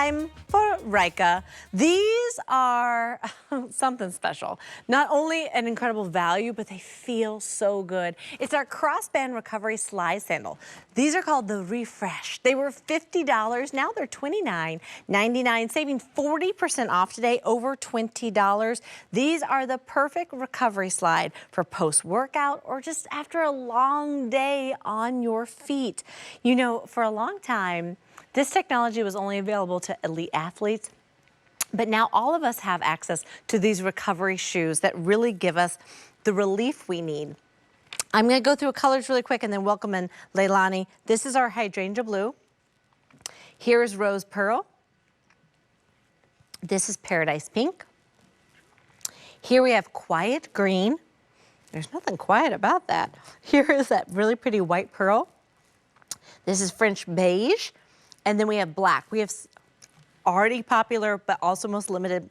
time for Ryka. These are something special. Not only an incredible value, but they feel so good. It's our crossband recovery slide sandal. These are called the Refresh. They were $50. Now they're $29.99, saving 40% off today, over $20. These are the perfect recovery slide for post-workout or just after a long day on your feet. You know, for a long time, this technology was only available to elite athletes, but now all of us have access to these recovery shoes that really give us the relief we need. I'm gonna go through colors really quick and then welcome in Leilani. This is our hydrangea blue. Here is rose pearl. This is paradise pink. Here we have quiet green. There's nothing quiet about that. Here is that really pretty white pearl. This is French beige. And then we have black. We have already popular, but also most limited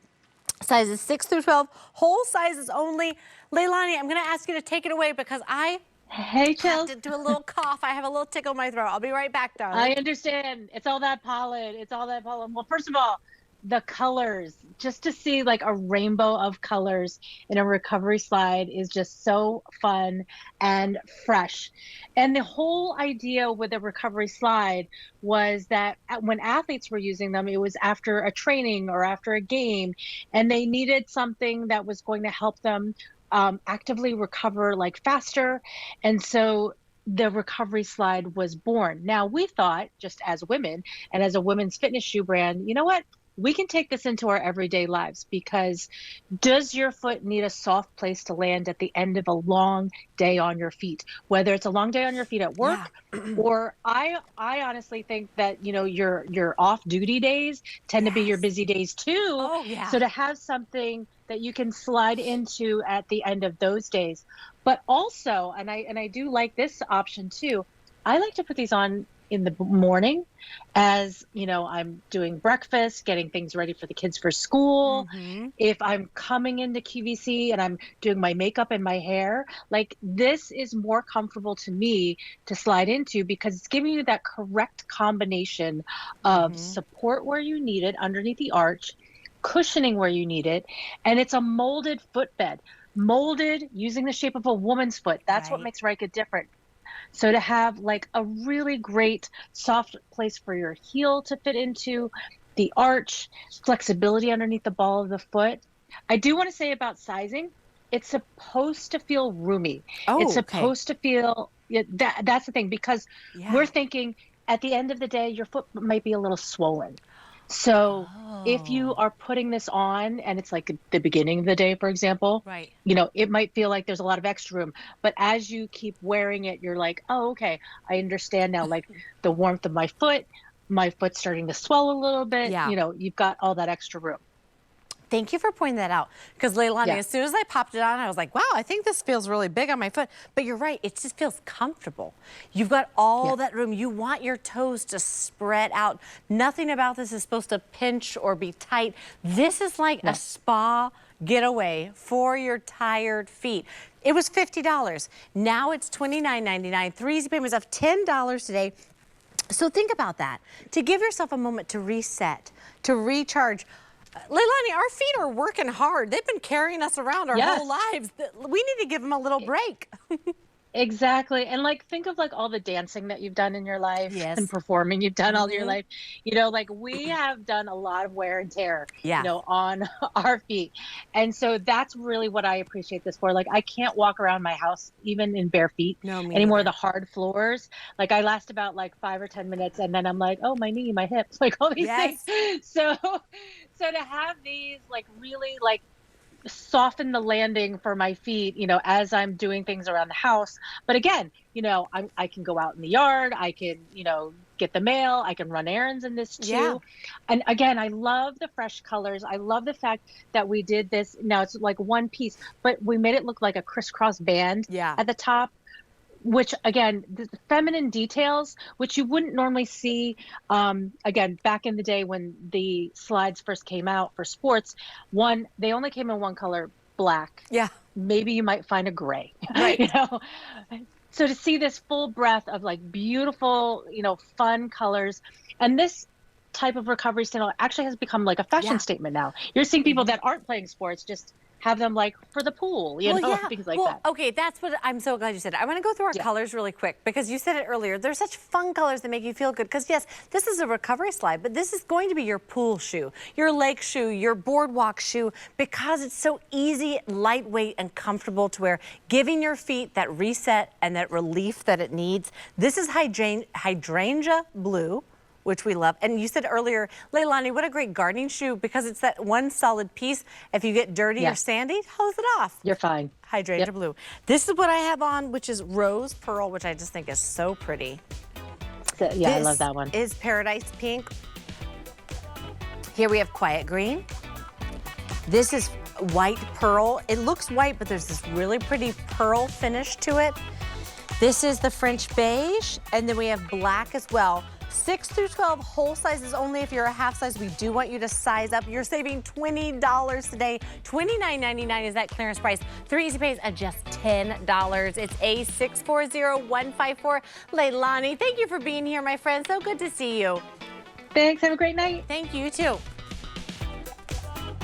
sizes 6 through 12, whole sizes only. Leilani, I'm gonna ask you to take it away because I have to do a little cough. I have a little tickle in my throat. I'll be right back, darling. I understand. It's all that pollen. It's all that pollen. Well, first of all, the colors, just to see like a rainbow of colors in a recovery slide is just so fun and fresh. And the whole idea with a recovery slide was that when athletes were using them, it was after a training or after a game, and they needed something that was going to help them actively recover like faster. And so the recovery slide was born. Now we thought, just as women and as a women's fitness shoe brand, you know what? We can take this into our everyday lives, because does your foot need a soft place to land at the end of a long day on your feet? Whether it's a long day on your feet at work, or I honestly think that, you know, your off-duty days tend to be your busy days too. Oh, yeah. So to have something that you can slide into at the end of those days. But also, and I do like this option too, I like to put these on in the morning as, you know, I'm doing breakfast, getting things ready for the kids for school. If I'm coming into QVC and I'm doing my makeup and my hair, like this is more comfortable to me to slide into, because it's giving you that correct combination of support where you need it underneath the arch, cushioning where you need it, and it's a molded footbed, molded using the shape of a woman's foot. That's what makes Ryka different. So to have like a really great soft place for your heel to fit into, the arch, flexibility underneath the ball of the foot. I do want to say about sizing, it's supposed to feel roomy. It's supposed to feel, that's the thing, because we're thinking at the end of the day, your foot might be a little swollen. So if you are putting this on and it's like the beginning of the day, for example, you know, it might feel like there's a lot of extra room, but as you keep wearing it, you're like, oh, okay, I understand now, like the warmth of my foot's starting to swell a little bit. You know, you've got all that extra room. Thank you for pointing that out, because Leilani, as soon as I popped it on, I was like, wow, I think this feels really big on my foot. But you're right, it just feels comfortable. You've got all that room. You want your toes to spread out. Nothing about this is supposed to pinch or be tight. This is like a spa getaway for your tired feet. It was $50. Now it's $29.99. 3 easy payments of $10 today. So think about that. To give yourself a moment to reset, to recharge. Leilani, our feet are working hard. They've been carrying us around our whole lives. We need to give them a little break. Exactly. And like, think of like all the dancing that you've done in your life and performing you've done all your life. You know, like we have done a lot of wear and tear, you know, on our feet. And so that's really what I appreciate this for. Like, I can't walk around my house even in bare feet anymore. The hard floors, like I last about like 5 or 10 minutes and then I'm like, oh, my knee, my hips, like all these things. So to have these like really like soften the landing for my feet, you know, as I'm doing things around the house. But again, you know, I can go out in the yard, I can, you know, get the mail, I can run errands in this too. And again, I love the fresh colors. I love the fact that we did this. Now it's like one piece, but we made it look like a crisscross band at the top, which again, the feminine details, which you wouldn't normally see, again, back in the day when the slides first came out for sports, they only came in one color, black. Maybe you might find a gray, you know? So to see this full breadth of like beautiful, you know, fun colors, and this type of recovery sandal actually has become like a fashion statement now. You're seeing people that aren't playing sports just have them like for the pool, you know, things like that. Okay, that's what I'm so glad you said. I want to go through our colors really quick because you said it earlier. They're such fun colors that make you feel good because yes, this is a recovery slide, but this is going to be your pool shoe, your lake shoe, your boardwalk shoe because it's so easy, lightweight, and comfortable to wear, giving your feet that reset and that relief that it needs. This is hydrangea blue, which we love. And you said earlier, Leilani, what a great gardening shoe because it's that one solid piece. If you get dirty or sandy, hose it off. You're fine. Hydrangea blue. This is what I have on, which is rose pearl, which I just think is so pretty. I love that one. This is paradise pink. Here we have quiet green. This is white pearl. It looks white, but there's this really pretty pearl finish to it. This is the French beige, and then we have black as well. 6 through 12 whole sizes only. If you're a half size, we do want you to size up. You're saving $20 today. $29.99 is that clearance price. 3 easy pays of just $10. It's A640154. Leilani, thank you for being here, my friend. So good to see you. Thanks. Have a great night. Thank you, too.